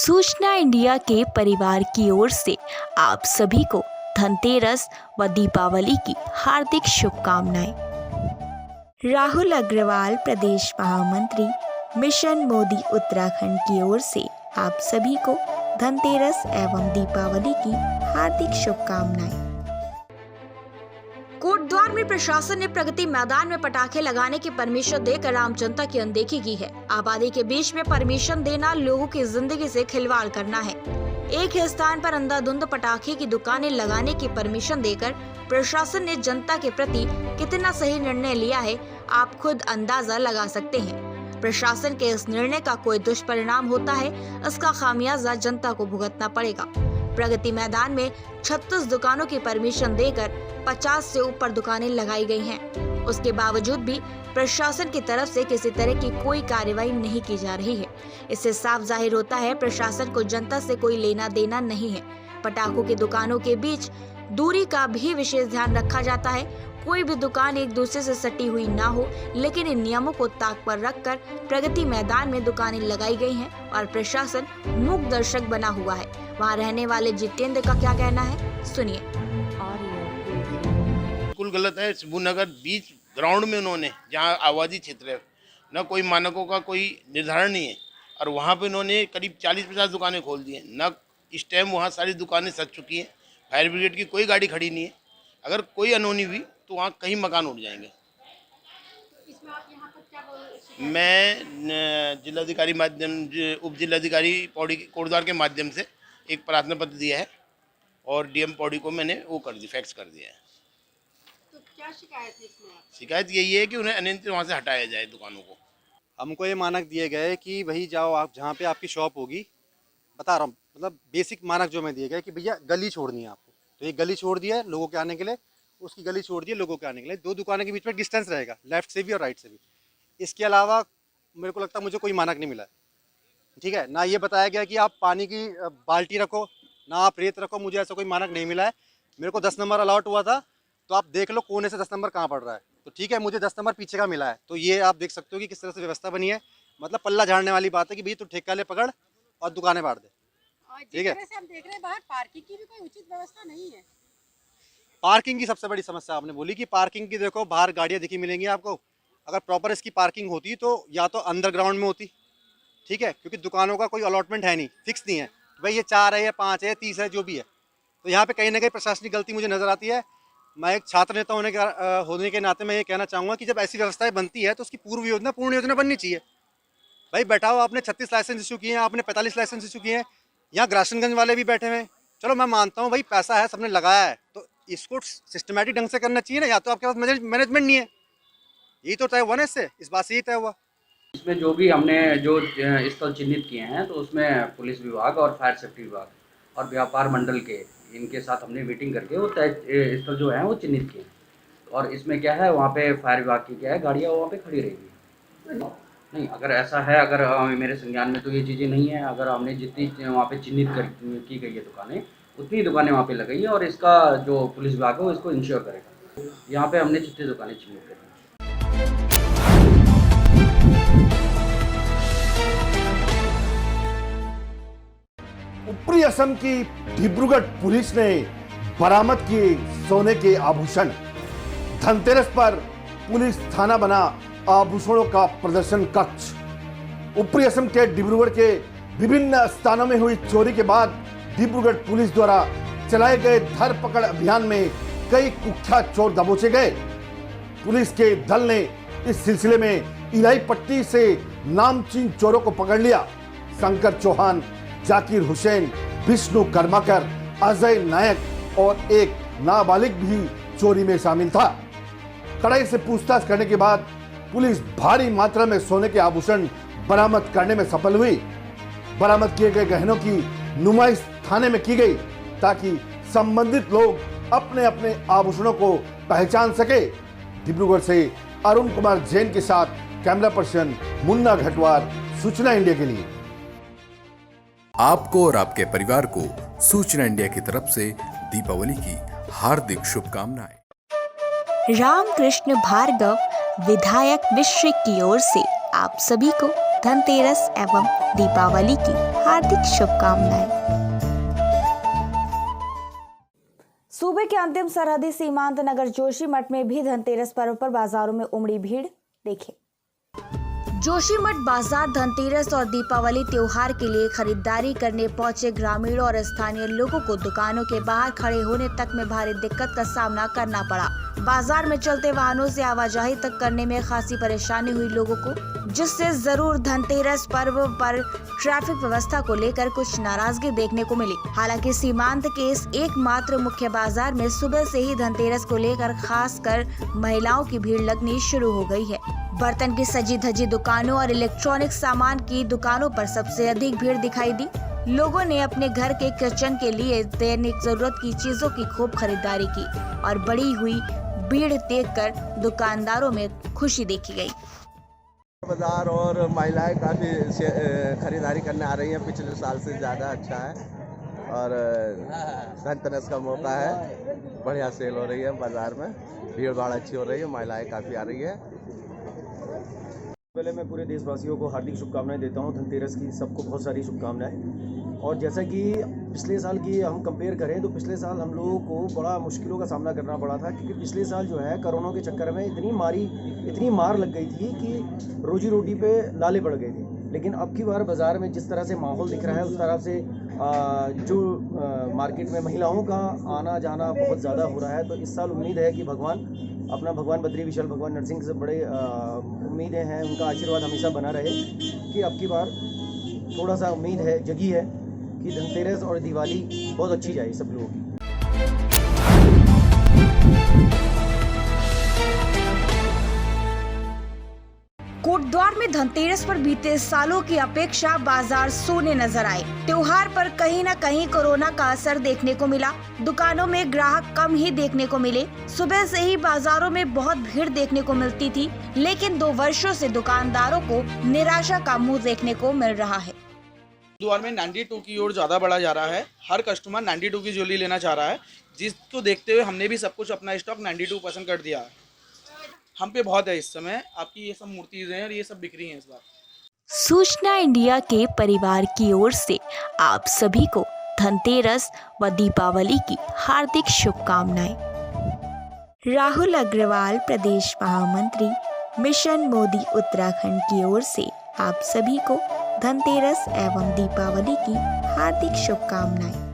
सूचना इंडिया के परिवार की ओर से आप सभी को धनतेरस व दीपावली की हार्दिक शुभकामनाएं। राहुल अग्रवाल, प्रदेश महामंत्री, मिशन मोदी उत्तराखंड की ओर से आप सभी को धनतेरस एवं दीपावली की हार्दिक शुभकामनाएं। कोटद्वार में प्रशासन ने प्रगति मैदान में पटाखे लगाने की परमिशन देकर आम जनता की अनदेखी की है। आबादी के बीच में परमिशन देना लोगों की जिंदगी से खिलवाड़ करना है। एक ही स्थान पर अंधाधुंध पटाखे की दुकानें लगाने की परमिशन देकर प्रशासन ने जनता के प्रति कितना सही निर्णय लिया है, आप खुद अंदाजा लगा सकते हैं। प्रशासन के इस निर्णय का कोई दुष्परिणाम होता है, इसका खामियाजा जनता को भुगतना पड़ेगा। प्रगति मैदान में 36 दुकानों की परमिशन देकर 50 से ऊपर दुकानें लगाई गई हैं। उसके बावजूद भी प्रशासन की तरफ से किसी तरह की कोई कार्रवाई नहीं की जा रही है। इससे साफ जाहिर होता है प्रशासन को जनता से कोई लेना देना नहीं है। पटाखों की दुकानों के बीच दूरी का भी विशेष ध्यान रखा जाता है। कोई भी दुकान एक दूसरे से सटी हुई ना हो, लेकिन इन नियमों को ताक पर रखकर प्रगति मैदान में दुकानें लगाई गई हैं और प्रशासन मूक दर्शक बना हुआ है। वहां रहने वाले जितेंद्र का क्या कहना है, सुनिए। बिल्कुल गलत है। शिबूनगर बीच ग्राउंड में उन्होंने, जहाँ आबादी क्षेत्र है, न कोई मानकों का कोई निर्धारण नहीं है, और वहाँ पे उन्होंने करीब 40-50 दुकानें खोल दी हैं। न इस टाइम वहाँ सारी दुकानें सज चुकी हैं, फायर ब्रिगेड की कोई गाड़ी खड़ी नहीं है। अगर कोई अनहोनी हुई तो वहाँ कहीं मकान उड़ जाएंगे। मैं जिलाधिकारी उप जिलाधिकारी पौड़ी कोटद्वार के माध्यम से एक प्रार्थना पत्र दिया है और डीएम पौड़ी को मैंने वो कर दी, फैक्स कर दिया है। तो क्या शिकायत है इसमें? शिकायत यही है कि उन्हें अनियंत्रित वहाँ से हटाया जाए दुकानों को। हमको ये मानक दिए गए कि भाई जाओ आप जहाँ पे आपकी शॉप होगी, बता रहा हूँ, मतलब बेसिक मानक जो मैं दिए गए कि भैया गली छोड़नी है आपको, तो ये गली छोड़ दी है लोगों के आने के लिए, उसकी गली छोड़ दी है लोगों के आने के लिए। 2 दुकानों के बीच में डिस्टेंस रहेगा, लेफ्ट से भी और राइट से भी। इसके अलावा मेरे को लगता है मुझे कोई मानक नहीं मिला है, ठीक है। ना ये बताया गया कि आप पानी की बाल्टी रखो, ना आप रेत रखो, मुझे ऐसा कोई मानक नहीं मिला है। मेरे को 10 नंबर अलॉट हुआ था, तो आप देख लो कोने से 10 नंबर कहाँ पड़ रहा है, तो ठीक है, मुझे 10 नंबर पीछे का मिला है। तो ये आप देख सकते हो कि किस तरह से व्यवस्था बनी है। मतलब पल्ला झाड़ने वाली बात है कि भाई तू ठेका ले पकड़ और दुकानें बांट दे, ठीक है। से हम देख रहे हैं बाहर पार्किंग की भी कोई उचित व्यवस्था नहीं है। पार्किंग की सबसे बड़ी समस्या आपने बोली कि पार्किंग की, देखो बाहर गाड़ियाँ दिखी मिलेंगी आपको। अगर प्रॉपर इसकी पार्किंग होती तो या तो अंडरग्राउंड में होती, ठीक है, क्योंकि दुकानों का कोई अलॉटमेंट है नहीं, फिक्स नहीं है भाई ये 4 है या 5 है 30 है जो भी है। तो यहाँ पे कहीं ना कहीं प्रशासनिक गलती मुझे नज़र आती है। मैं एक छात्र नेता होने के नाते मैं ये कहना चाहूँगा कि जब ऐसी व्यवस्थाएं बनती है तो उसकी पूर्ण योजना बननी चाहिए। भाई बैठाओ, आपने 36 लाइसेंस इशू किए हैं, आपने 45 लाइसेंस इशू किए हैं, यहाँ ग्राशनगंज वाले भी बैठे हुए हैं। चलो मैं मानता हूँ भाई पैसा है, सबने लगाया है, तो इसको सिस्टमेटिक ढंग से करना चाहिए ना। या तो आपके पास मैनेजमेंट नहीं है, यही तो तय हुआ ना, इससे इस बात से ही तय हुआ। इसमें जो भी हमने जो स्थल चिन्हित किए हैं, तो उसमें पुलिस विभाग और फायर सेफ्टी विभाग और व्यापार मंडल के इनके साथ हमने मीटिंग करके वो तय स्थल जो है वो चिन्हित किए। और इसमें क्या है, वहाँ पे फायर विभाग की क्या है, गाड़ियाँ वहाँ पे खड़ी रहेगी। नहीं, अगर ऐसा है, अगर मेरे संज्ञान में तो ये चीज़ें नहीं है। अगर हमने जितनी वहाँ पे चिन्हित की गई है दुकानें, उतनी दुकानें वहाँ पे लगाई है, और इसका जो पुलिस विभाग है वो इसको इंश्योर करेगा। यहाँ पे हमने 36 दुकानें चिन्हित करी। ऊपरी असम की डिब्रूगढ़ पुलिस ने बरामद किए सोने के आभूषण। धनतेरस पर पुलिस थाना बना आभूषणों का प्रदर्शन कक्ष। ऊपरी असम के डिब्रूगढ़ के विभिन्न स्थानों में हुई चोरी के बाद डिब्रूगढ़ पुलिस द्वारा चलाए गए धरपकड़ अभियान में कई कुख्यात चोर दबोचे गए। पुलिस के दल ने इस सिलसिले में इलाई पट्टी से नामचीन चोरों को पकड़ लिया। शंकर चौहान, जाकिर हुसैन, विष्णु कर्माकर, अजय नायक और एक नाबालिग भी चोरी में शामिल था। कड़ाई से पूछताछ करने के बाद पुलिस भारी मात्रा में सोने के आभूषण बरामद करने में सफल हुई। बरामद किए गए गहनों की नुमाइश थाने में की गई ताकि संबंधित लोग अपने अपने आभूषणों को पहचान सके। डिब्रूगढ़ से अरुण कुमार जैन के साथ कैमरा पर्सन मुन्ना घटवार, सूचना इंडिया के लिए। आपको और आपके परिवार को सूचना इंडिया की तरफ से दीपावली की हार्दिक शुभकामनाएं। रामकृष्ण भार्गव, विधायक मिश्र की ओर से आप सभी को धनतेरस एवं दीपावली की हार्दिक शुभकामनाएं। सूबे के अंतिम सरहदी सीमांत नगर जोशीमठ में भी धनतेरस पर्व पर बाजारों में उमड़ी भीड़ देखे। जोशीमठ बाजार धनतेरस और दीपावली त्योहार के लिए खरीदारी करने पहुंचे ग्रामीणों और स्थानीय लोगों को दुकानों के बाहर खड़े होने तक में भारी दिक्कत का सामना करना पड़ा। बाजार में चलते वाहनों से आवाजाही तक करने में खासी परेशानी हुई लोगों को, जिससे जरूर धनतेरस पर्व पर ट्रैफिक व्यवस्था को लेकर कुछ नाराजगी देखने को मिली। हालांकि सीमांत के इस एकमात्र मुख्य बाजार में सुबह से ही धनतेरस को लेकर खासकर महिलाओं की भीड़ लगनी शुरू हो गई है। बर्तन की सजी धजी दुकानों और इलेक्ट्रॉनिक सामान की दुकानों पर सबसे अधिक भीड़ दिखाई दी। लोगों ने अपने घर के किचन के लिए दैनिक जरूरत की चीजों की खूब खरीदारी की और बढ़ी हुई भीड़ देखकर दुकानदारों में खुशी देखी गई। बाजार और महिलाएं काफ़ी खरीदारी करने आ रही हैं, पिछले साल से ज़्यादा अच्छा है और धनतेरस का मौका है, बढ़िया सेल हो रही है बाज़ार में, भीड़ भाड़ अच्छी हो रही है, महिलाएं काफ़ी आ रही है। पहले मैं पूरे देशवासियों को हार्दिक शुभकामनाएं देता हूं, धनतेरस की सबको बहुत सारी शुभकामनाएं। और जैसा कि पिछले साल की हम कंपेयर करें तो पिछले साल हम लोगों को बड़ा मुश्किलों का सामना करना पड़ा था, क्योंकि पिछले साल जो है कोरोना के चक्कर में इतनी मार लग गई थी कि रोजी रोटी पे लाले पड़ गए थे। लेकिन अब की बार बाज़ार में जिस तरह से माहौल दिख रहा है, उस तरह से जो मार्केट में महिलाओं का आना जाना बहुत ज़्यादा हो रहा है। तो इस साल उम्मीद है कि भगवान बद्री विशाल भगवान नरसिंह से बड़े उम्मीदें हैं, उनका आशीर्वाद हमेशा बना रहे कि अब की बार थोड़ा सा उम्मीद है जगी है कि धनतेरस और दिवाली बहुत अच्छी जाए सब लोगों की। कोटद्वार में धनतेरस पर बीते सालों की अपेक्षा बाजार सोने नजर आए। त्योहार पर कहीं न कहीं कोरोना का असर देखने को मिला। दुकानों में ग्राहक कम ही देखने को मिले। सुबह से ही बाजारों में बहुत भीड़ देखने को मिलती थी, लेकिन 2 वर्षों से दुकानदारों को निराशा का मुंह देखने को मिल रहा है। द्वार में 92 की ओर ज़्यादा बढ़ा जा रहा है। हर कस्टमर 92 की ज्वेलरी लेना चाह रहा है, जिसको देखते हुए हमने भी सब कुछ अपना स्टॉक 92% कर दिया है। हम पे बहुत है इस समय, आपकी ये सब मूर्तियाँ हैं और ये सब बिक रही हैं इस बार। सूचना इंडिया के परिवार की ओर से आप सभी को धनतेरस व दीपावली की हार्दिक शुभकामनाएं। राहुल अग्रवाल, प्रदेश महामंत्री, मिशन मोदी उत्तराखंड की ओर से आप सभी को धनतेरस एवं दीपावली की हार्दिक शुभकामनाएं।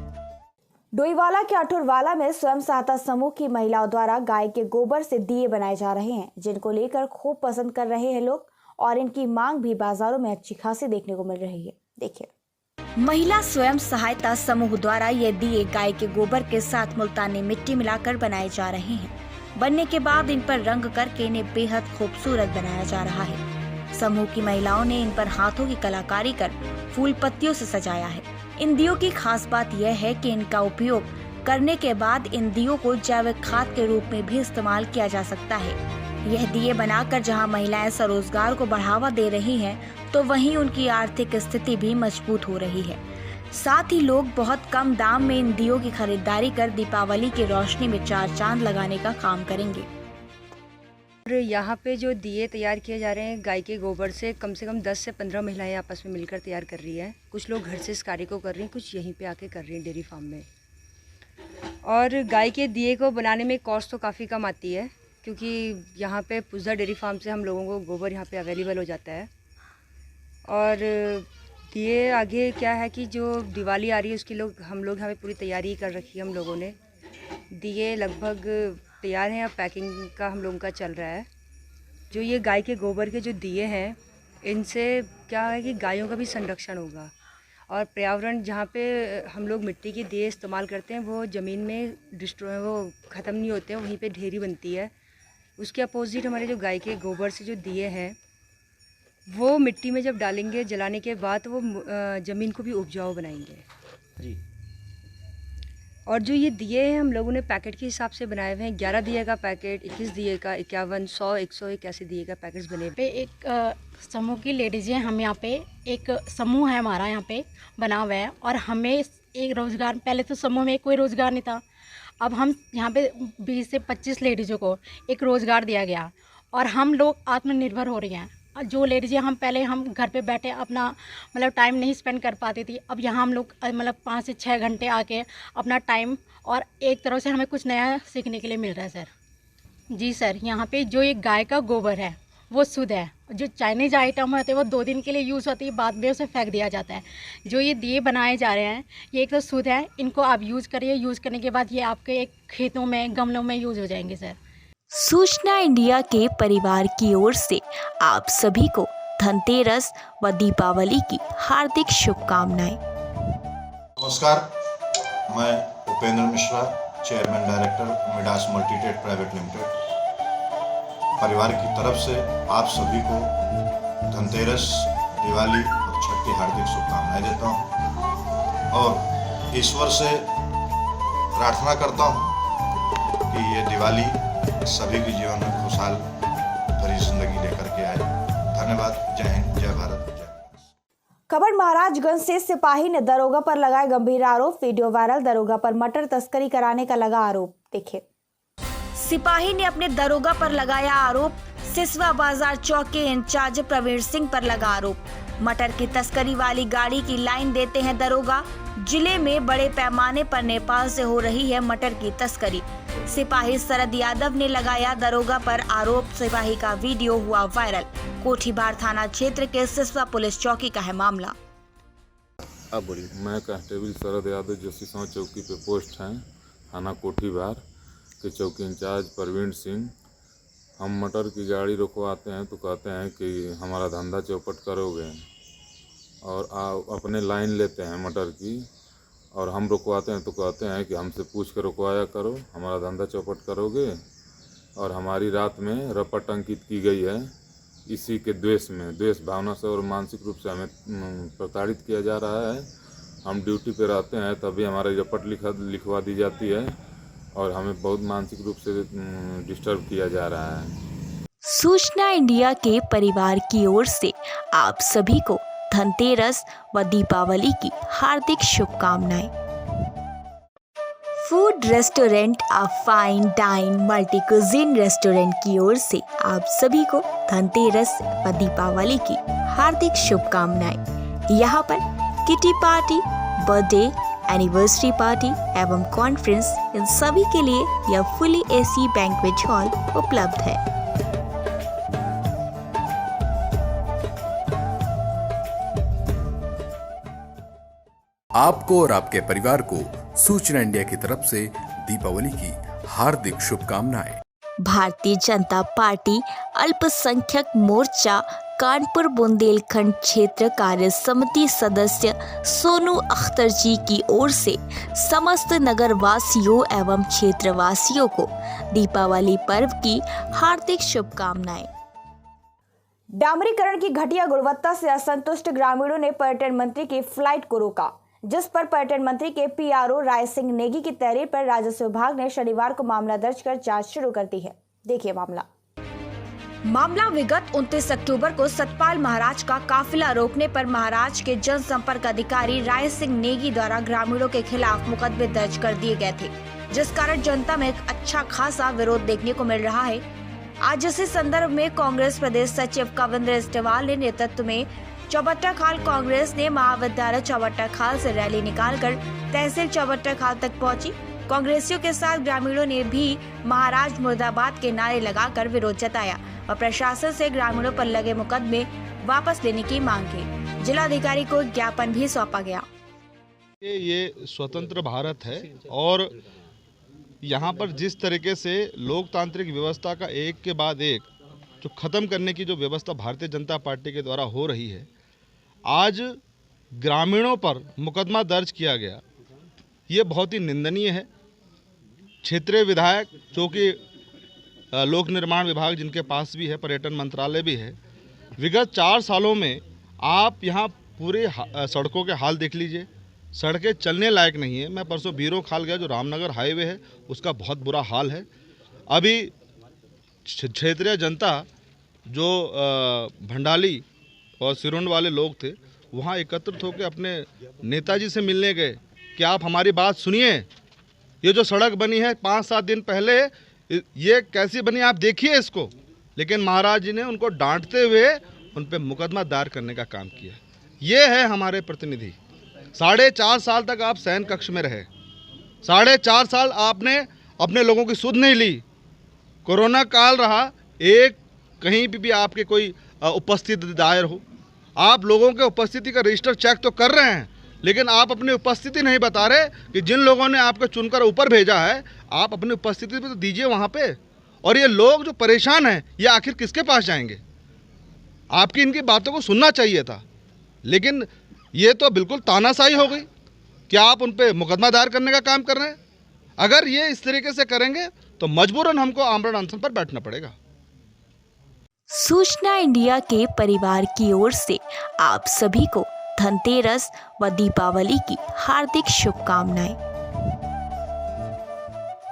डोईवाला के अठुरवाला में स्वयं सहायता समूह की महिलाओं द्वारा गाय के गोबर से दिए बनाए जा रहे हैं, जिनको लेकर खूब पसंद कर रहे हैं लोग और इनकी मांग भी बाजारों में अच्छी खासी देखने को मिल रही है। देखिए, महिला स्वयं सहायता समूह द्वारा ये दिए गाय के गोबर के साथ मुल्तानी मिट्टी मिलाकर बनाए जा रहे हैं। बनने के बाद इन पर रंग करके इन्हें बेहद खूबसूरत बनाया जा रहा है। समूह की महिलाओं ने इन पर हाथों की कलाकारी कर फूल पत्तियों से सजाया है। इन दियों की खास बात यह है कि इनका उपयोग करने के बाद इन दियों को जैविक खाद के रूप में भी इस्तेमाल किया जा सकता है। यह दिए बनाकर जहां महिलाएं स्वरोजगार को बढ़ावा दे रही हैं, तो वहीं उनकी आर्थिक स्थिति भी मजबूत हो रही है। साथ ही लोग बहुत कम दाम में इन दियों की खरीदारी कर दीपावली की रोशनी में 4 चांद लगाने का काम करेंगे। और यहाँ पे जो दिए तैयार किए जा रहे हैं गाय के गोबर से कम 10 से 15 महिलाएं आपस में मिलकर तैयार कर रही है। कुछ लोग घर से इस कार्य को कर रही हैं, कुछ यहीं पे आके कर रही हैं डेयरी फार्म में। और गाय के दिए को बनाने में कॉस्ट तो काफ़ी कम आती है, क्योंकि यहाँ पे पुजदा डेयरी फार्म से हम लोगों को गोबर यहाँ पे अवेलेबल हो जाता है। और दिए आगे क्या है कि जो दिवाली आ रही है उसकी हम लोग यहाँ पे पूरी तैयारी कर रखी है हम लोगों ने। दिए लगभग तैयार हैं, अब पैकिंग का हम लोगों का चल रहा है। जो ये गाय के गोबर के जो दिए हैं, इनसे क्या है कि गायों का भी संरक्षण होगा और पर्यावरण जहाँ पे हम लोग मिट्टी के दिए इस्तेमाल करते हैं वो ज़मीन में वो ख़त्म नहीं होते हैं, वहीं पे ढेरी बनती है। उसके अपोजिट हमारे जो गाय के गोबर से जो दिए हैं वो मिट्टी में जब डालेंगे जलाने के बाद वो ज़मीन को भी उपजाऊ बनाएंगे जी। और जो ये दिए हैं हम लोगों ने पैकेट के हिसाब से बनाए हुए हैं। 11 दिए का पैकेट, 21 दिए का, 51, 100, 101 ऐसे दिए का पैकेट्स बने पे एक समूह की लेडीज़ हैं। हम यहाँ पे एक समूह है हमारा यहाँ पे बना हुआ है और हमें एक रोज़गार, पहले तो समूह में कोई रोज़गार नहीं था, अब हम यहाँ पे 20 से 25 लेडीज़ों को एक रोज़गार दिया गया और हम लोग आत्मनिर्भर हो रही हैं। जो लेडीज़ें हम पहले हम घर पे बैठे अपना मतलब टाइम नहीं स्पेंड कर पाती थी, अब यहाँ हम लोग मतलब 5 से 6 घंटे आके अपना टाइम और एक तरह से हमें कुछ नया सीखने के लिए मिल रहा है सर। जी सर, यहाँ पे जो एक गाय का गोबर है वो शुद्ध है। जो चाइनीज़ आइटम होते हैं वो 2 दिन के लिए यूज़ होती है, बाद में उसे फेंक दिया जाता है। जो ये दिए बनाए जा रहे हैं ये एक तो शुद्ध है, इनको आप यूज़ करिए, यूज़ करने के बाद ये आपके एक खेतों में गमलों में यूज़ हो जाएंगे सर। सूचना इंडिया के परिवार की ओर से आप सभी को धनतेरस व दीपावली की हार्दिक शुभकामनाएं। नमस्कार, मैं Upendra Mishra, chairman director Midas multitrade private limited. परिवार की तरफ से आप सभी को धनतेरस, दिवाली और छठ की हार्दिक शुभकामनाएं देता हूं और ईश्वर से प्रार्थना करता हूं कि ये दिवाली सभी के जीवन में खुशहाल भरी जिंदगी लेकर के आए। धन्यवाद। जय हिंद, जय भारत, जय। खबर महाराजगंज से सिपाही ने दरोगा पर लगाए गंभीर आरोप। Video viral. दरोगा पर मटर तस्करी कराने का लगा आरोप। देखिए। सिपाही ने अपने दरोगा पर लगाया आरोप। सिसवा बाजार चौक के इंचार्ज प्रवीण सिंह पर लगा आरोप। मटर की तस्करी वाली गाड़ी की लाइन देते हैं दरोगा। जिले में बड़े पैमाने पर नेपाल से हो रही है मटर की तस्करी। सिपाही शरद यादव ने लगाया दरोगा पर आरोप। सिपाही का वीडियो हुआ वायरल। कोठीबार थाना क्षेत्र के सिसवा पुलिस चौकी का है मामला। अब बोलिए। मैं कांस्टेबल शरद यादव जो सिसवा चौकी पे पोस्ट हैं, थाना कोठीबार के चौकी इंचार्ज प्रवीण सिंह। हम मटर की गाड़ी रुकवाते हैं तो कहते हैं कि हमारा धंधा चौपट करोगे, और अपने लाइन लेते हैं मटर की, और हम रुकवाते हैं तो कहते हैं कि हमसे पूछ कर रुकवाया करो, हमारा धंधा चौपट करोगे। और हमारी रात में रपट अंकित की गई है। इसी के द्वेष में, द्वेष भावना से और मानसिक रूप से हमें प्रताड़ित किया जा रहा है। हम ड्यूटी पे रहते हैं तभी हमारी रपट लिखवा दी जाती है और हमें बहुत मानसिक रूप से डिस्टर्ब किया जा रहा है। सूचना इंडिया के परिवार की ओर से आप सभी को धनतेरस व दीपावली की हार्दिक शुभकामनाएं। Food restaurant a fine dine multi cuisine restaurant की ओर से आप सभी को धनतेरस व दीपावली की हार्दिक शुभकामनाएं। यहाँ पर kitty party, birthday, anniversary party एवं कॉन्फ्रेंस, इन सभी के लिए यह फुली एसी बैंक्वेट हॉल उपलब्ध है। आपको और आपके परिवार को सूचना इंडिया की तरफ से दीपावली की हार्दिक शुभकामनाएं। भारतीय जनता पार्टी अल्पसंख्यक मोर्चा कानपुर बुंदेलखंड क्षेत्र कार्य समिति सदस्य सोनू अख्तर जी की ओर से समस्त नगर वासियों एवं क्षेत्रवासियों को दीपावली पर्व की हार्दिक शुभकामनाएं। डामरीकरण की घटिया गुणवत्ता से असंतुष्ट ग्रामीणों ने पर्यटन मंत्री की फ्लाइट को रोका, जिस पर पर्यटन मंत्री के पीआरओ राय सिंह नेगी की तहरीर पर राजस्व विभाग ने शनिवार को मामला दर्ज कर जांच शुरू कर दी है। देखिए मामला विगत 29 अक्टूबर को सतपाल महाराज का काफिला रोकने पर महाराज के जनसंपर्क अधिकारी राय सिंह नेगी द्वारा ग्रामीणों के खिलाफ मुकदमे दर्ज कर दिए गए थे, जिस कारण जनता में एक अच्छा खासा विरोध देखने को मिल रहा है। आज इसी संदर्भ में कांग्रेस प्रदेश सचिव कविंद्र इस्टेवाल ने नेतृत्व में चौबट्टा खाल कांग्रेस ने महाविद्यालय चौबट्टा खाल से रैली निकालकर तहसील चौबट्टा खाल तक पहुंची। कांग्रेसियों के साथ ग्रामीणों ने भी महाराज मुर्दाबाद के नारे लगाकर विरोध जताया और प्रशासन से ग्रामीणों पर लगे मुकदमे वापस लेने की मांग की। जिलाधिकारी को ज्ञापन भी सौंपा गया। ये स्वतंत्र भारत है और यहाँ पर जिस तरीके से लोकतांत्रिक व्यवस्था का एक के बाद एक जो खत्म करने की जो व्यवस्था भारतीय जनता पार्टी के द्वारा हो रही है, आज ग्रामीणों पर मुकदमा दर्ज किया गया, ये बहुत ही निंदनीय है। क्षेत्रीय विधायक जो कि लोक निर्माण विभाग जिनके पास भी है, पर्यटन मंत्रालय भी है, विगत 4 सालों में आप यहाँ पूरे सड़कों के हाल देख लीजिए, सड़कें चलने लायक नहीं है। मैं परसों बीरो खाल गया, जो रामनगर हाईवे है उसका बहुत बुरा हाल है। अभी क्षेत्रीय जनता जो भंडाली और सिरोंड वाले लोग थे, वहाँ एकत्रित होकर अपने नेताजी से मिलने गए कि आप हमारी बात सुनिए, ये जो सड़क बनी है 5-7 दिन पहले, ये कैसी बनी आप देखिए इसको। लेकिन महाराज जी ने उनको डांटते हुए उन पे मुकदमा दायर करने का काम किया। ये है हमारे प्रतिनिधि। 4.5 साल तक आप शयन कक्ष में रहे, 4.5 साल आपने अपने लोगों की सुध नहीं ली। कोरोना काल रहा, एक कहीं भी आपके कोई उपस्थिति दायर हो, आप लोगों के उपस्थिति का रजिस्टर चेक तो कर रहे हैं, लेकिन आप अपनी उपस्थिति नहीं बता रहे कि जिन लोगों ने आपको चुनकर ऊपर भेजा है आप अपनी उपस्थिति भी तो दीजिए वहाँ पे। और ये लोग जो परेशान हैं ये आखिर किसके पास जाएंगे? आपकी इनकी बातों को सुनना चाहिए था, लेकिन ये तो बिल्कुल तानाशाही हो गई कि आप उन पे मुकदमा दायर करने का काम कर रहे हैं। अगर ये इस तरीके से करेंगे तो मजबूरन हमको आमरण अनशन पर बैठना पड़ेगा। सूचना इंडिया के परिवार की ओर से आप सभी को धनतेरस व दीपावली की हार्दिक शुभकामनाएं।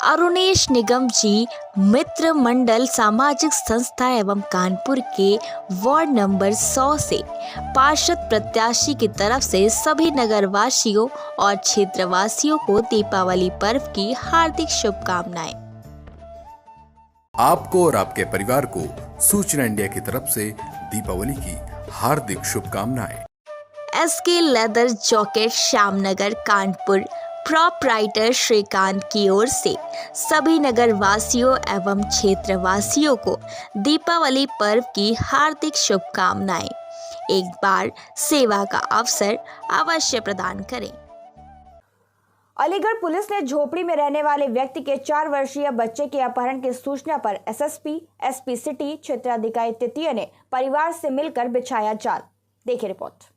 अरुणेश निगम जी, मित्र मंडल सामाजिक संस्था एवं कानपुर के वार्ड नंबर 100 से पार्षद प्रत्याशी की तरफ से सभी नगरवासियों और क्षेत्रवासियों को दीपावली पर्व की हार्दिक शुभकामनाएं। आपको और आपके परिवार को सूचना इंडिया की तरफ से दीपावली की हार्दिक शुभकामनाएं। SK leather jacket Shyamnagar Kanpur proprietor Shrikant की ओर से सभी नगर वासियों एवं क्षेत्रवासियों को दीपावली पर्व की हार्दिक शुभकामनाएं। एक बार सेवा का अवसर अवश्य प्रदान करें। अलीगढ़ पुलिस ने झोपड़ी में रहने वाले व्यक्ति के 4 वर्षीय बच्चे के अपहरण की सूचना पर SSP, SP सिटी, क्षेत्राधिकारी तृतीय ने परिवार से मिलकर बिछाया जाल। देखिए रिपोर्ट।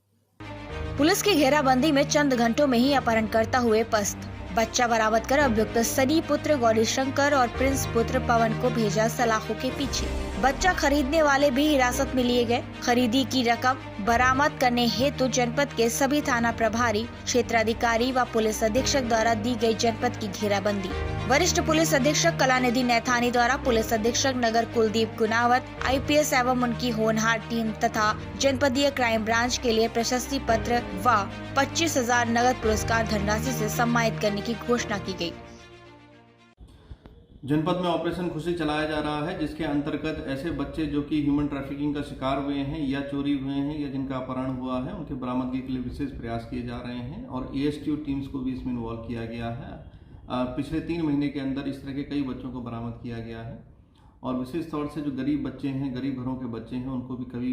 पुलिस की घेराबंदी में चंद घंटों में ही अपहरणकर्ता हुए पस्त। बच्चा बरामद कर अभियुक्त सनी पुत्र गौरीशंकर और प्रिंस पुत्र पवन को भेजा सलाखों के पीछे। बच्चा खरीदने वाले भी हिरासत में लिए गए। खरीदी की रकम बरामद करने हेतु जनपद के सभी थाना प्रभारी, क्षेत्राधिकारी व पुलिस अधीक्षक द्वारा दी गई जनपद की घेराबंदी। वरिष्ठ पुलिस अधीक्षक कलानिधि नैथानी द्वारा पुलिस अधीक्षक नगर कुलदीप गुनावत, IPS एवं उनकी होनहार टीम तथा जनपदीय क्राइम ब्रांच के लिए प्रशस्ति पत्र व 25,000 नगद पुरस्कार धनराशि से सम्मानित करने की घोषणा की गई। जनपद में ऑपरेशन खुशी चलाया जा रहा है, जिसके अंतर्गत ऐसे बच्चे जो कि ह्यूमन ट्रैफिकिंग का शिकार हुए हैं या चोरी हुए हैं या जिनका अपहरण हुआ है, उनके बरामदगी के लिए विशेष प्रयास किए जा रहे हैं और ASTU टीम्स को भी इसमें इन्वॉल्व किया गया है। पिछले 3 महीने के अंदर इस तरह के कई बच्चों को बरामद किया गया है और विशेष तौर से जो गरीब बच्चे हैं, गरीब घरों के बच्चे हैं, उनको भी कभी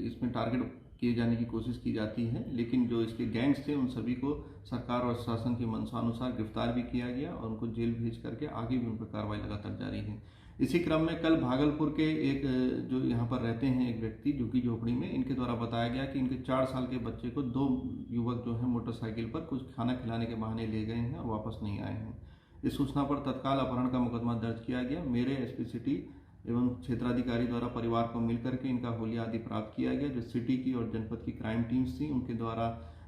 इसमें टारगेट किए जाने की कोशिश की जाती है, लेकिन जो इसके गैंग्स थे उन सभी को सरकार और शासन की मंशानुसार गिरफ्तार भी किया गया और उनको जेल भेज करके आगे भी उन पर कार्रवाई लगातार जारी है। इसी क्रम में कल भागलपुर के एक जो यहाँ पर रहते हैं एक व्यक्ति जो कि झोपड़ी में, इनके द्वारा बताया गया कि इनके 4 साल के बच्चे को 2 युवक जो है मोटरसाइकिल पर कुछ खाना खिलाने के बहाने ले गए हैं और वापस नहीं आए हैं। इस सूचना पर तत्काल अपहरण का मुकदमा दर्ज किया गया। मेरे SP सिटी एवं क्षेत्राधिकारी द्वारा परिवार को मिलकर के इनका होलिया आदि प्राप्त किया गया। जो सिटी की और जनपद की क्राइम टीम्स थी उनके द्वारा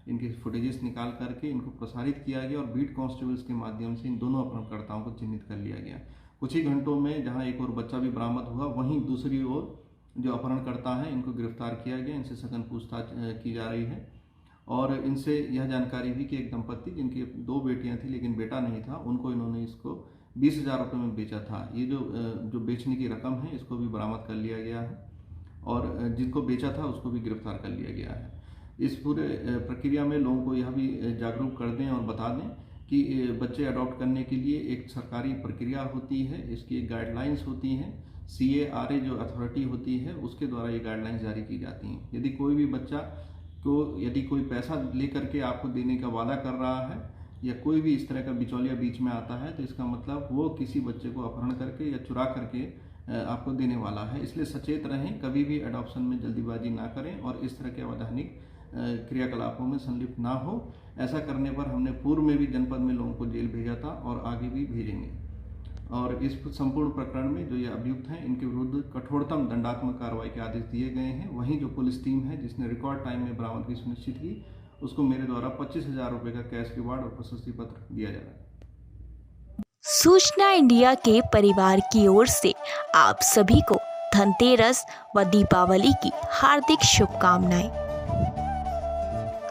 इनके फुटेजेस निकाल करके इनको प्रसारित किया गया और बीट कांस्टेबल्स के माध्यम से इन दोनों अपहरणकर्ताओं को चिन्हित कर लिया गया। कुछ ही घंटों में जहां एक और बच्चा भी बरामद हुआ, वहीं दूसरी ओर जो अपहरणकर्ता हैं इनको गिरफ्तार किया गया। इनसे सघन पूछताछ की जा रही है और इनसे यह जानकारी हुई कि एक दंपत्ति जिनकी 2 बेटियां थी लेकिन बेटा नहीं था, उनको इन्होंने इसको 20,000 रुपये में बेचा था। ये जो बेचने की रकम है इसको भी बरामद कर लिया गया है और जिनको बेचा था उसको भी गिरफ्तार कर लिया गया है। इस पूरे प्रक्रिया में लोगों को यह भी जागरूक कर दें और बता दें कि बच्चे अडॉप्ट करने के लिए एक सरकारी प्रक्रिया होती है, इसकी एक गाइडलाइंस होती हैं। CARA जो अथॉरिटी होती है उसके द्वारा ये गाइडलाइंस जारी की जाती हैं। यदि कोई भी बच्चा को यदि कोई पैसा लेकर के आपको देने का वादा कर रहा है या कोई भी इस तरह का बिचौलिया बीच में आता है, तो इसका मतलब वो किसी बच्चे को अपहरण करके या चुरा करके आपको देने वाला है। इसलिए सचेत रहें, कभी भी अडॉप्शन में जल्दीबाजी ना करें और इस तरह के अवैधानिक क्रियाकलापों में संलिप्त ना हो। ऐसा करने पर हमने पूर्व में भी जनपद में लोगों को जेल भेजा था और आगे भी भेजेंगे। और इस संपूर्ण प्रकरण में जो ये अभियुक्त हैं इनके विरुद्ध कठोरतम दंडात्मक कार्रवाई के आदेश दिए गए हैं। वहीं जो पुलिस टीम है जिसने रिकॉर्ड टाइम में बरामदगी सुनिश्चित की, उसको मेरे द्वारा 25,000 रुपये का कैश रिवार्ड और प्रशस्ति पत्र दिया जा रहा है। सूचना इंडिया के परिवार की ओर से आप सभी को धनतेरस व दीपावली की हार्दिक शुभकामनाएं।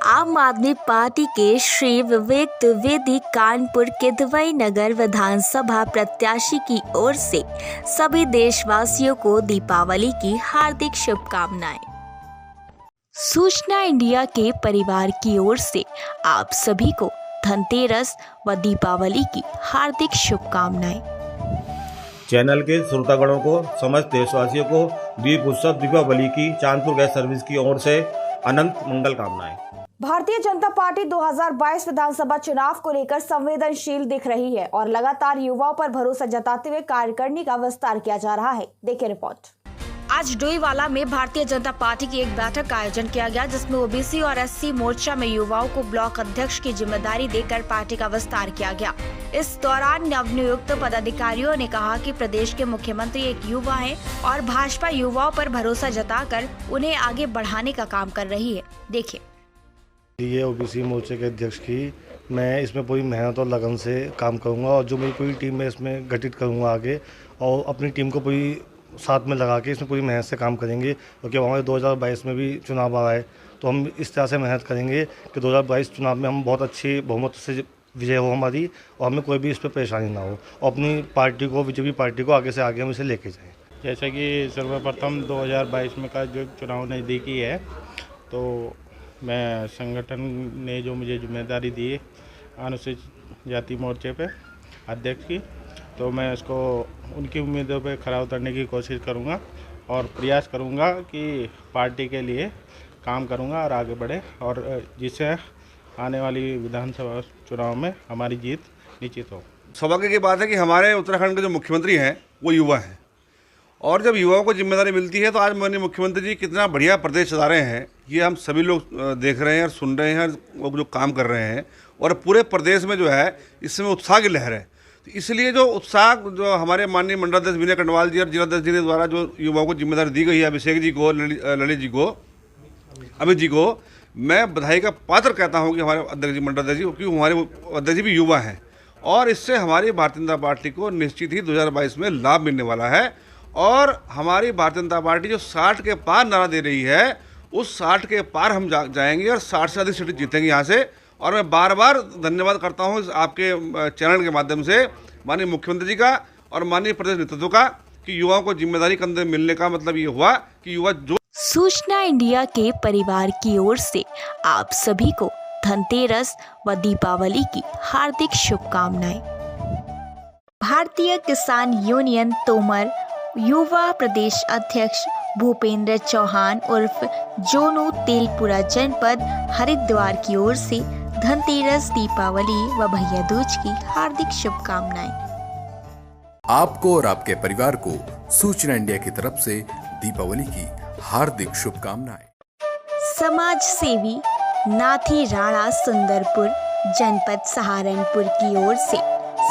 आम आदमी पार्टी के श्री विवेक द्विवेदी कानपुर किदवई नगर विधानसभा प्रत्याशी की ओर से सभी देशवासियों को दीपावली की हार्दिक शुभकामनाएं। सूचना इंडिया के परिवार की ओर से आप सभी को धनतेरस व दीपावली की हार्दिक शुभकामनाएं। चैनल के श्रोतागणों को, समस्त देशवासियों को दीप उत्सव दीपावली की चांदपुर गैस सर्विस की ओर से अनंत मंगल कामनाएं। भारतीय जनता पार्टी 2022 विधानसभा चुनाव को लेकर संवेदनशील दिख रही है और लगातार युवाओं पर भरोसा जताते हुए कार्यकारिणी का विस्तार किया जा रहा है। देखिए रिपोर्ट। आज डोईवाला में भारतीय जनता पार्टी की एक बैठक का आयोजन किया गया, जिसमें ओबीसी और एससी मोर्चा में युवाओं को ब्लॉक अध्यक्ष की जिम्मेदारी देकर पार्टी का विस्तार किया गया। इस दौरान नवनियुक्त पदाधिकारियों ने कहा कि प्रदेश के मुख्यमंत्री एक युवा हैं और भाजपा युवाओं पर भरोसा जताकर उन्हें आगे बढ़ाने का काम कर रही है। देखिए। ये ओबीसी मोर्चे के अध्यक्ष की मैं इसमें पूरी मेहनत और लगन से काम करूंगा और जो मेरी पूरी टीम में इसमें गठित करूंगा आगे, और अपनी टीम को पूरी साथ में लगा के इसमें पूरी मेहनत से काम करेंगे। क्योंकि हमारे 2022 में भी चुनाव आ रहा है, तो हम इस तरह से मेहनत करेंगे कि 2022 चुनाव में हम बहुत अच्छी बहुमत से विजय हो हमारी, और हमें कोई भी इस पर परेशानी ना हो, और अपनी पार्टी को, बीजेपी पार्टी को आगे से आगे हम इसे लेके जाएँ। जैसा कि सर्वप्रथम 2022 में का जो चुनाव नज़दीकी है, तो मैं संगठन ने जो मुझे जिम्मेदारी दी है अनुसूचित जाति मोर्चे पे अध्यक्ष की, तो मैं उसको उनकी उम्मीदों पे खरा उतरने की कोशिश करूंगा और प्रयास करूंगा कि पार्टी के लिए काम करूंगा और आगे बढ़े, और जिससे आने वाली विधानसभा चुनाव में हमारी जीत निश्चित हो। सौभाग्य की बात है कि हमारे उत्तराखंड के जो मुख्यमंत्री हैं वो युवा हैं, और जब युवाओं को जिम्मेदारी मिलती है तो आज माननीय मुख्यमंत्री जी कितना बढ़िया प्रदेश चला रहे हैं, ये हम सभी लोग देख रहे हैं और सुन रहे हैं, वो जो काम कर रहे हैं, और पूरे प्रदेश में जो है इस समय उत्साह की लहर है। तो इसलिए जो उत्साह जो हमारे माननीय मंडलाध्यक्ष विनय खंडवाल जी और जिलाध्यक्ष जी के द्वारा जो युवाओं को जिम्मेदारी दी गई है, अभिषेक जी को, ललित जी को, अमित जी को, मैं बधाई का पात्र कहता हूँ कि हमारे अध्यक्ष जी, मंडलाध्यक्ष जी, क्योंकि हमारे अध्यक्ष जी भी युवा हैं, और इससे हमारी भारतीय जनता पार्टी को निश्चित ही 2022 में लाभ मिलने वाला है। और हमारी भारतीय जनता पार्टी जो 60 के पार नारा दे रही है, उस 60 के पार हम जाएंगे और 60 से अधिक सीटें जीतेंगे यहाँ से। और मैं बार बार धन्यवाद करता हूँ आपके चैनल के माध्यम से माननीय मुख्यमंत्री जी का और माननीय प्रदेश नेतृत्व का, कि युवाओं को जिम्मेदारी कंधे मिलने का मतलब ये हुआ कि युवा जो। सूचना इंडिया के परिवार की ओर से आप सभी को धनतेरस व दीपावली की हार्दिक शुभकामनाएं। भारतीय किसान यूनियन तोमर युवा प्रदेश अध्यक्ष भूपेंद्र चौहान उर्फ जोनू तेलपुरा जनपद हरिद्वार की ओर से धनतेरस, दीपावली व भैया दूज की हार्दिक शुभकामनाएं। आपको और आपके परिवार को सूचना इंडिया की तरफ से दीपावली की हार्दिक शुभकामनाएं। समाज सेवी नाथी राणा सुंदरपुर जनपद सहारनपुर की ओर से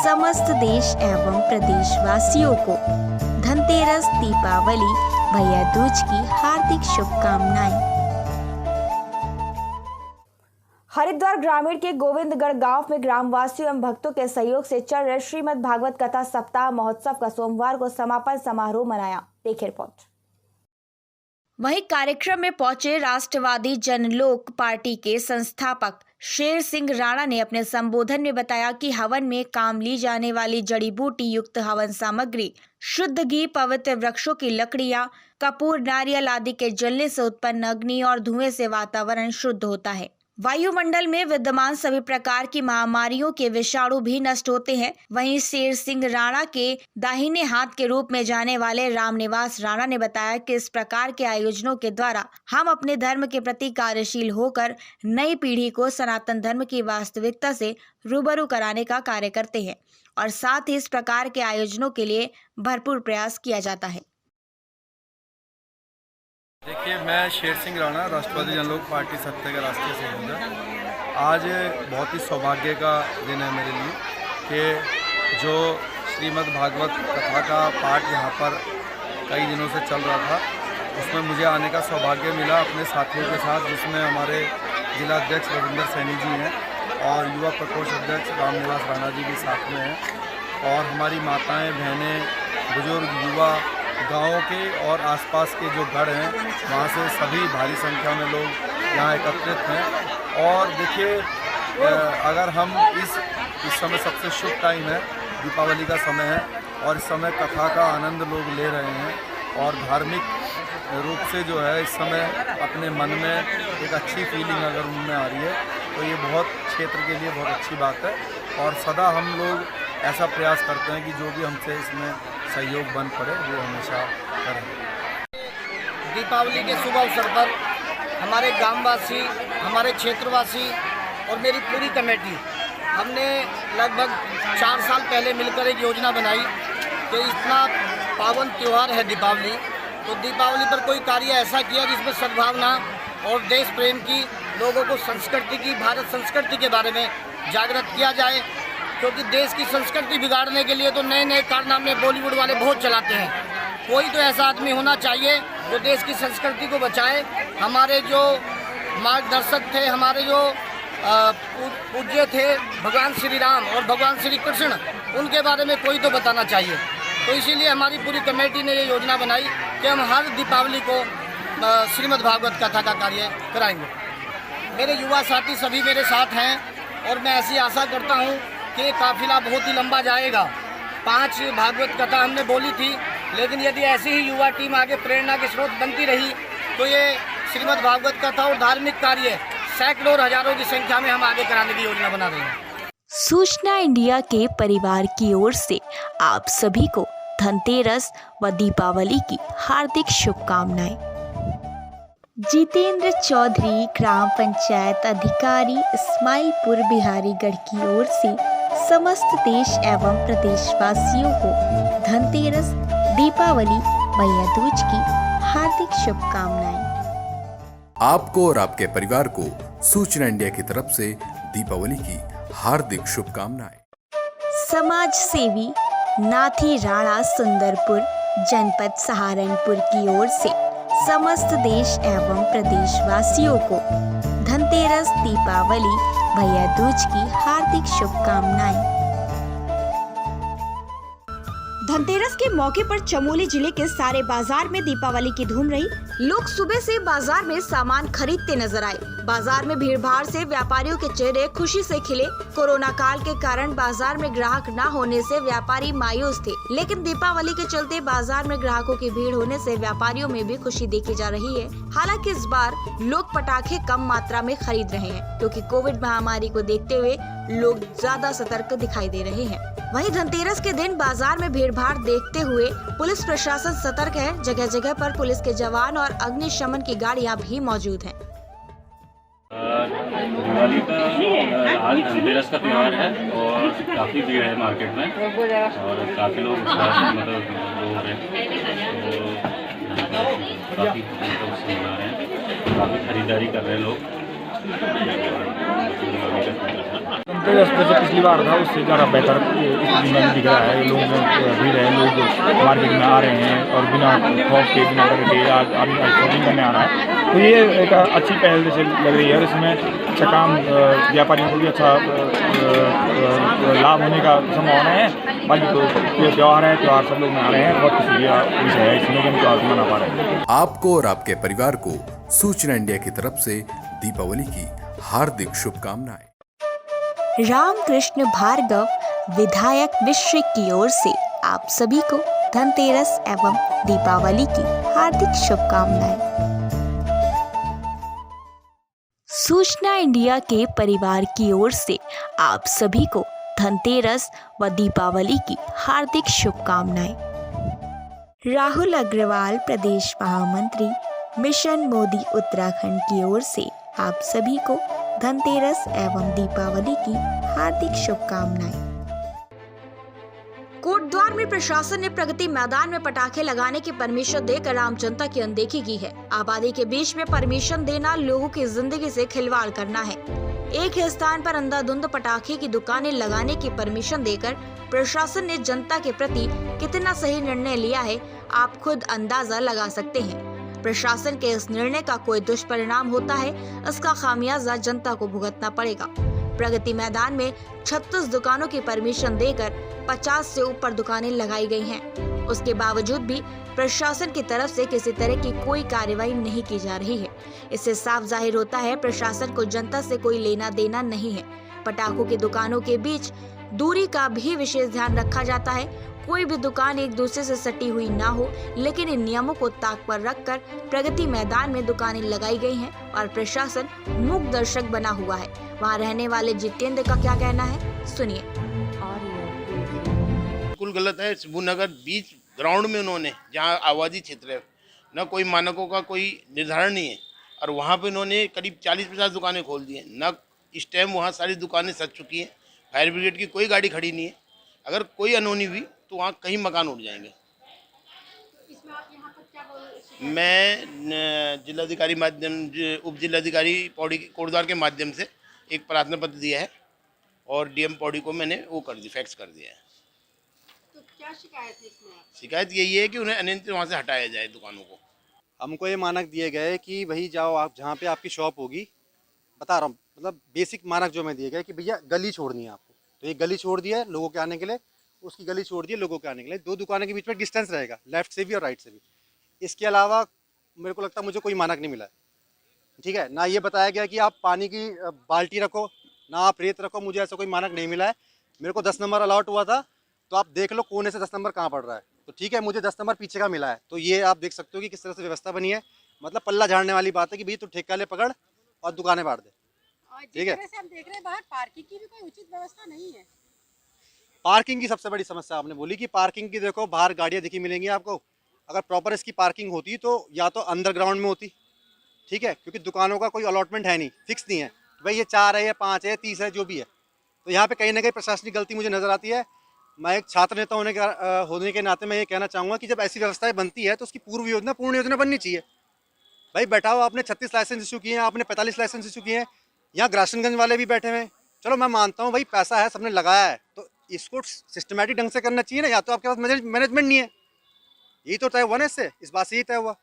समस्त देश एवं प्रदेशवासियों को धनतेरस, दीपावली, भैया दूज की हार्दिक शुभकामनाएं। हरिद्वार ग्रामीण के गोविंदगढ़ गांव में ग्रामवासियों एवं भक्तों के सहयोग से चल रहे श्रीमद् भागवत कथा सप्ताह महोत्सव का सोमवार को समापन समारोह मनाया। देखिए रिपोर्ट। वहीं कार्यक्रम में पहुंचे राष्ट्रवादी जनलोक पार्टी के संस्थापक शेर सिंह राणा ने अपने संबोधन में बताया कि हवन में काम ली जाने वाली जड़ी बूटी युक्त हवन सामग्री, शुद्ध घी, पवित्र वृक्षों की लकड़ियां, कपूर, नारियल आदि के जलने से उत्पन्न अग्नि और धुएं से वातावरण शुद्ध होता है। वायुमंडल में विद्यमान सभी प्रकार की महामारियों के विषाणु भी नष्ट होते हैं। वहीं शेर सिंह राणा के दाहिने हाथ के रूप में जाने वाले रामनिवास राणा ने बताया कि इस प्रकार के आयोजनों के द्वारा हम अपने धर्म के प्रति कार्यशील होकर नई पीढ़ी को सनातन धर्म की वास्तविकता से रूबरू कराने का कार्य करते हैं, और साथ ही इस प्रकार के आयोजनों के लिए भरपूर प्रयास किया जाता है। देखिए, मैं शेर सिंह राणा, राष्ट्रवादी जनलोक पार्टी सत्ता का राष्ट्रीय संयोजक। आज बहुत ही सौभाग्य का दिन है मेरे लिए कि जो श्रीमद् भागवत कथा का पाठ यहाँ पर कई दिनों से चल रहा था, उसमें मुझे आने का सौभाग्य मिला अपने साथियों के साथ, जिसमें हमारे जिला अध्यक्ष रविंदर सैनी जी हैं और युवा प्रकोष्ठ अध्यक्ष रामनिवास राणा जी भी साथ में हैं, और हमारी माताएँ, बहनें, बुजुर्ग, युवा, गाँव के और आसपास के जो गढ़ हैं वहाँ से सभी भारी संख्या में लोग यहाँ एकत्रित हैं। और देखिए, अगर हम इस समय सबसे शुभ टाइम है, दीपावली का समय है, और इस समय कथा का आनंद लोग ले रहे हैं और धार्मिक रूप से जो है इस समय अपने मन में एक अच्छी फीलिंग अगर उनमें आ रही है तो ये बहुत क्षेत्र के लिए बहुत अच्छी बात है। और सदा हम लोग ऐसा प्रयास करते हैं कि जो भी हमसे इसमें सहयोग बन पड़े वो हमेशा करें। दीपावली के शुभ अवसर पर हमारे ग्रामवासी, हमारे क्षेत्रवासी और मेरी पूरी कमेटी, हमने लगभग 4 साल पहले मिलकर एक योजना बनाई कि इतना पावन त्यौहार है दीपावली, तो दीपावली पर कोई कार्य ऐसा किया जिसमें सद्भावना और देश प्रेम की, लोगों को संस्कृति की, भारत संस्कृति के बारे में जागृत किया जाए। क्योंकि देश की संस्कृति बिगाड़ने के लिए तो नए नए कारनामे बॉलीवुड वाले बहुत चलाते हैं। कोई तो ऐसा आदमी होना चाहिए जो देश की संस्कृति को बचाए। हमारे जो मार्गदर्शक थे, हमारे जो पूज्य थे भगवान श्री राम और भगवान श्री कृष्ण, उनके बारे में कोई तो बताना चाहिए। तो इसीलिए हमारी पूरी कमेटी ने ये योजना बनाई कि हम हर दीपावली को श्रीमद् भागवत कथा का कार्य कराएंगे। मेरे युवा साथी सभी मेरे साथ हैं और मैं ऐसी आशा करता हूँ कि काफिला बहुत ही लंबा जाएगा। 5 भागवत कथा हमने बोली थी, लेकिन यदि ऐसी ही युवा टीम आगे प्रेरणा के स्रोत बनती रही तो ये श्रीमद् भागवत कथा और धार्मिक कार्य सैकड़ों और हजारों की संख्या में हम आगे कराने की योजना बना रहे हैं। सूचना इंडिया के परिवार की ओर से आप सभी को धनतेरस व दीपावली की हार्दिक शुभकामनाएं। जितेंद्र चौधरी, ग्राम पंचायत अधिकारी, इस्माइलपुर, बिहारीगढ़ की ओर से समस्त देश एवं प्रदेशवासियों को धनतेरस, दीपावली, भैया दूज की हार्दिक शुभकामनाएं। आपको और आपके परिवार को सूचना इंडिया की तरफ से दीपावली की हार्दिक शुभकामनाएं। समाज सेवी नाथी राणा, सुंदरपुर, जनपद सहारनपुर की ओर से समस्त देश एवं प्रदेशवासियों को धनतेरस, दीपावली, भैया दूज की हार्दिक शुभकामनाएं। धनतेरस के मौके पर चमोली जिले के सारे बाजार में दीपावली की धूम रही। लोग सुबह से बाजार में सामान खरीदते नजर आए। बाजार में भीड़ भाड़ से व्यापारियों के चेहरे खुशी से खिले। कोरोना काल के कारण बाजार में ग्राहक न होने से व्यापारी मायूस थे, लेकिन दीपावली के चलते बाजार में ग्राहकों की भीड़ होने से व्यापारियों में भी खुशी देखी जा रही है। हालांकि इस बार लोग पटाखे कम मात्रा में खरीद रहे हैं, क्योंकि कोविड महामारी को देखते हुए लोग ज्यादा सतर्क दिखाई दे रहे हैं। वहीं धनतेरस के दिन बाजार में भीड़ भाड़ देखते हुए पुलिस प्रशासन सतर्क है। जगह जगह पर पुलिस के जवान और अग्निशमन की गाड़ियां भी मौजूद हैं। दिवाली का आज धनतेरस का त्यौहार है और काफ़ी भीड़ है मार्केट में और काफ़ी लोग मतलब हो रहे हैं, तो काफ़ी मना रहे हैं, काफ़ी खरीदारी कर रहे हैं लोग। धनतेरस जैसे पिछली बार था उससे ज़्यादा बेहतर स्थिति में दिख रहा है। लोग भीड़ है, लोग मार्केट में आ रहे हैं और बिना खौफ के, बिना डर के आज आदमी शॉपिंग करने आ रहा है। तो ये एक अच्छी पहल जैसे लग रही है और इसमें अच्छा काम, व्यापारियों को भी अच्छा लाभ होने का संभावना है। बाकी तो ये त्यौहार है, त्यौहार सब लोग मना रहे हैं, बहुत खुशी है इसमें कि हम त्यौहार मना पा रहे हैं। आपको और आपके परिवार को सूचना इंडिया की तरफ से दीपावली की हार्दिक शुभकामनाएं। रामकृष्ण भार्गव, विधायक मिश्र की ओर से आप सभी को धनतेरस एवं दीपावली की हार्दिक शुभकामनाएं। सूचना इंडिया के परिवार की ओर से आप सभी को धनतेरस व दीपावली की हार्दिक शुभकामनाएं। राहुल अग्रवाल, प्रदेश महामंत्री, मिशन मोदी उत्तराखंड की ओर से आप सभी को धनतेरस एवं दीपावली की हार्दिक शुभकामनाएं। कोटद्वार में प्रशासन ने प्रगति मैदान में पटाखे लगाने की परमिशन देकर आम जनता की अनदेखी की है। आबादी के बीच में परमिशन देना लोगों की जिंदगी से खिलवाड़ करना है। एक ही स्थान पर अंधाधुंध पटाखे की दुकानें लगाने की परमिशन देकर प्रशासन ने जनता के प्रति कितना सही निर्णय लिया है, आप खुद अंदाजा लगा सकते हैं। प्रशासन के इस निर्णय का कोई दुष्परिणाम होता है, इसका खामियाजा जनता को भुगतना पड़ेगा। प्रगति मैदान में 36 दुकानों की परमिशन देकर 50 से ऊपर दुकानें लगाई गई हैं। उसके बावजूद भी प्रशासन की तरफ से किसी तरह की कोई कार्रवाई नहीं की जा रही है। इससे साफ जाहिर होता है प्रशासन को जनता से कोई लेना देना नहीं है। पटाखों की दुकानों के बीच दूरी का भी विशेष ध्यान रखा जाता है। कोई भी दुकान एक दूसरे से सटी हुई ना हो, लेकिन इन नियमों को ताक पर रखकर प्रगति मैदान में दुकानें लगाई गई हैं और प्रशासन मूक दर्शक बना हुआ है। वहां रहने वाले जितेंद्र का क्या कहना है, सुनिए। बिल्कुल गलत है। शिबूनगर बीच ग्राउंड में उन्होंने, जहाँ आबादी क्षेत्र है, न कोई मानकों का कोई निर्धारण नहीं है, और वहाँ पे उन्होंने करीब 40-50 दुकानें खोल दी हैं। न इस टाइम वहाँ सारी दुकानें सज चुकी हैं, फायर ब्रिगेड की कोई गाड़ी खड़ी नहीं है। अगर कोई अनहोनी हुई तो वहाँ कहीं मकान उड़ जाएंगे। मैं जिलाधिकारी उप जिलाधिकारी पौड़ी कोटद्वार के माध्यम से एक प्रार्थना पत्र दिया है और डीएम पौड़ी को मैंने वो कर दी, फैक्स कर दिया है। तो क्या शिकायत है इसमें? शिकायत यही है कि उन्हें अनियंत्रित वहाँ से हटाया जाए दुकानों को। हमको ये मानक दिए गए कि भाई जाओ आप जहाँ पे आपकी शॉप होगी, बता रहा हूँ, मतलब बेसिक मानक जो मैं दिए गए कि भैया गली छोड़नी है आपको, तो ये गली छोड़ दी है लोगों के आने के लिए, उसकी गली छोड़ दी है लोगों के आने के लिए। 2 दुकानों के बीच में डिस्टेंस रहेगा, लेफ्ट से भी और राइट से भी। इसके अलावा मेरे को लगता है मुझे कोई मानक नहीं मिला है, ठीक है। ना ये बताया गया कि आप पानी की बाल्टी रखो, ना आप रेत रखो, मुझे ऐसा कोई मानक नहीं मिला है। मेरे को 10 नंबर अलॉट हुआ था, तो आप देख लो कोने से 10 नंबर कहाँ पड़ रहा है, तो ठीक है, मुझे 10 नंबर पीछे का मिला है। तो ये आप देख सकते हो कि किस तरह से व्यवस्था बनी है। मतलब पल्ला झाड़ने वाली बात है कि भैया तू ठेका ले पकड़ और दुकानें बांट दे, ठीक है। हम देख रहे हैं बाहर पार्किंग की भी कोई उचित व्यवस्था नहीं है। पार्किंग की सबसे बड़ी समस्या आपने बोली कि पार्किंग की, देखो बाहर गाड़ियाँ दिखी मिलेंगी आपको। अगर प्रॉपर इसकी पार्किंग होती तो या तो अंडरग्राउंड में होती, ठीक है, क्योंकि दुकानों का कोई अलॉटमेंट है नहीं, फिक्स नहीं है भाई ये 4 है, ये 5 है, 30 है, जो भी है। तो यहाँ पे कहीं ना कहीं प्रशासनिक गलती मुझे नज़र आती है। मैं एक छात्र नेता होने के नाते मैं ये कहना चाहूँगा कि जब ऐसी व्यवस्थाएं बनती है तो उसकी पूर्ण योजना बननी चाहिए। भाई बैठाओ, आपने 36 लाइसेंस इशू किए हैं, आपने 45 लाइसेंस इशू किए हैं, यहाँ ग्राशनगंज वाले भी बैठे हुए हैं। चलो मैं मानता हूँ भाई पैसा है, सबने लगाया है, तो इसको सिस्टमेटिक ढंग से करना चाहिए ना। या तो आपके पास मैनेजमेंट नहीं है, यही तो तय हुआ ना, इससे इस बात से ही तय हुआ।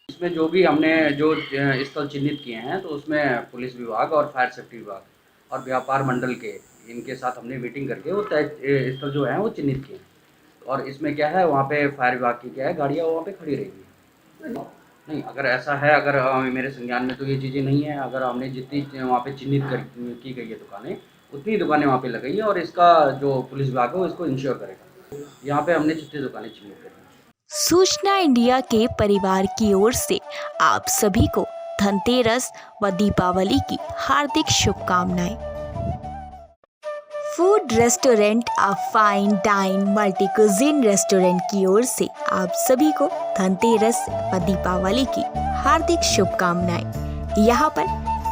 इसमें जो भी हमने जो स्थल चिन्हित किए हैं, तो उसमें पुलिस विभाग और फायर सेफ्टी विभाग और व्यापार मंडल के, इनके साथ हमने मीटिंग करके वो तय स्थल जो है वो चिन्हित किए। और इसमें क्या है, वहाँ पे फायर विभाग की क्या है, गाड़ियाँ वहाँ पे खड़ी रहेंगी। नहीं, अगर ऐसा है, अगर मेरे संज्ञान में तो ये चीज़ें नहीं है। अगर हमने जितनी वहाँ पे चिन्हित की गई है दुकानें, उतनी दुकानें वहाँ पे लगाई है, और इसका जो पुलिस विभाग है वो इसको इंश्योर करेगा। यहाँ पे हमने 36 दुकानें चिन्हित करी। सूचना इंडिया के परिवार की ओर से आप सभी को धनतेरस व दीपावली की हार्दिक शुभकामनाएं। Food restaurant a fine dine multi cuisine restaurant की ओर से आप सभी को धनतेरस व दीपावली की हार्दिक शुभकामनाएं। यहाँ पर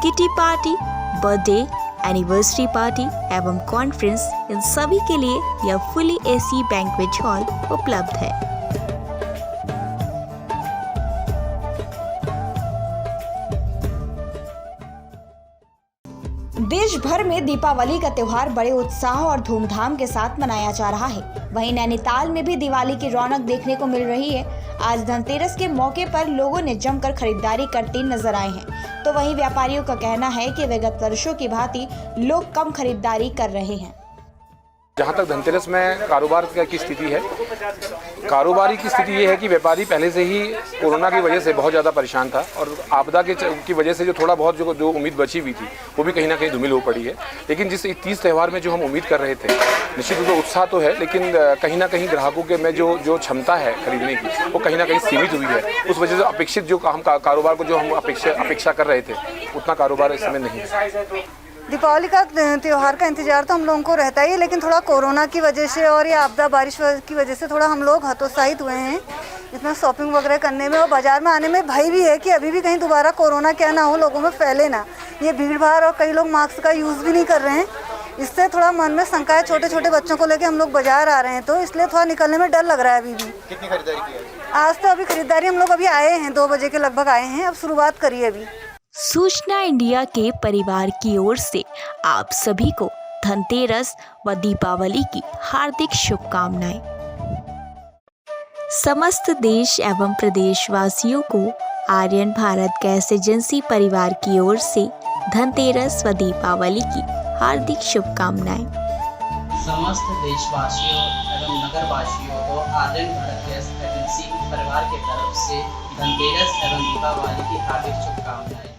kitty party, birthday, anniversary party एवं कॉन्फ्रेंस, इन सभी के लिए यह फुली एसी बैंक्वेट हॉल उपलब्ध है। देश भर में दीपावली का त्योहार बड़े उत्साह और धूमधाम के साथ मनाया जा रहा है। वहीं नैनीताल में भी दिवाली की रौनक देखने को मिल रही है। आज धनतेरस के मौके पर लोगों ने जमकर खरीदारी करते नजर आए हैं, तो वहीं व्यापारियों का कहना है कि विगत वर्षों की भांति लोग कम खरीदारी कर रहे हैं। जहाँ तक धनतेरस में कारोबार की स्थिति है, कारोबारी की स्थिति ये है कि व्यापारी पहले से ही कोरोना की वजह से बहुत ज़्यादा परेशान था, और आपदा की वजह से जो थोड़ा बहुत जो उम्मीद बची हुई थी वो भी कहीं ना कहीं धूमिल हो पड़ी है। लेकिन जिस 30 त्यौहार में जो हम उम्मीद कर रहे थे, निश्चित रूप से उत्साह तो है, लेकिन कहीं ना कहीं ग्राहकों के में जो क्षमता है खरीदने की, वो कहीं ना कहीं सीमित हुई है। उस वजह से अपेक्षित जो हम कारोबार को जो हम अपेक्षा कर रहे थे, उतना कारोबार इस समय नहीं है। दीपावली का त्यौहार का इंतजार तो हम लोगों को रहता ही है, लेकिन थोड़ा कोरोना की वजह से और ये आपदा बारिश की वजह से थोड़ा हम लोग हतोत्साहित हुए हैं इसमें शॉपिंग वगैरह करने में, और बाजार में आने में भय भी है कि अभी भी कहीं दोबारा कोरोना क्या ना हो, लोगों में फैले ना। ये भीड़ भाड़, और कई लोग मास्क का यूज़ भी नहीं कर रहे हैं, इससे थोड़ा मन में शंका है। छोटे छोटे बच्चों को लेकर हम लोग बाजार आ रहे हैं, तो इसलिए थोड़ा निकलने में डर लग रहा है अभी भी। कितनी खरीदारी की है आज? तो अभी खरीदारी हम लोग अभी आए हैं, 2 बजे के लगभग आए हैं, अब शुरुआत करिए अभी। सूचना इंडिया के परिवार की ओर से आप सभी को धनतेरस व दीपावली की हार्दिक शुभकामनाएं। समस्त देश एवं प्रदेशवासियों को आर्यन भारत गैस एजेंसी परिवार की ओर से धनतेरस व दीपावली की हार्दिक शुभकामनाएं। समस्त देशवासियों एवं नगरवासियों को आर्यन भारत गैस एजेंसी परिवार की तरफ से धनतेरस एवं दीपावली की हार्दिक शुभकामनाएं।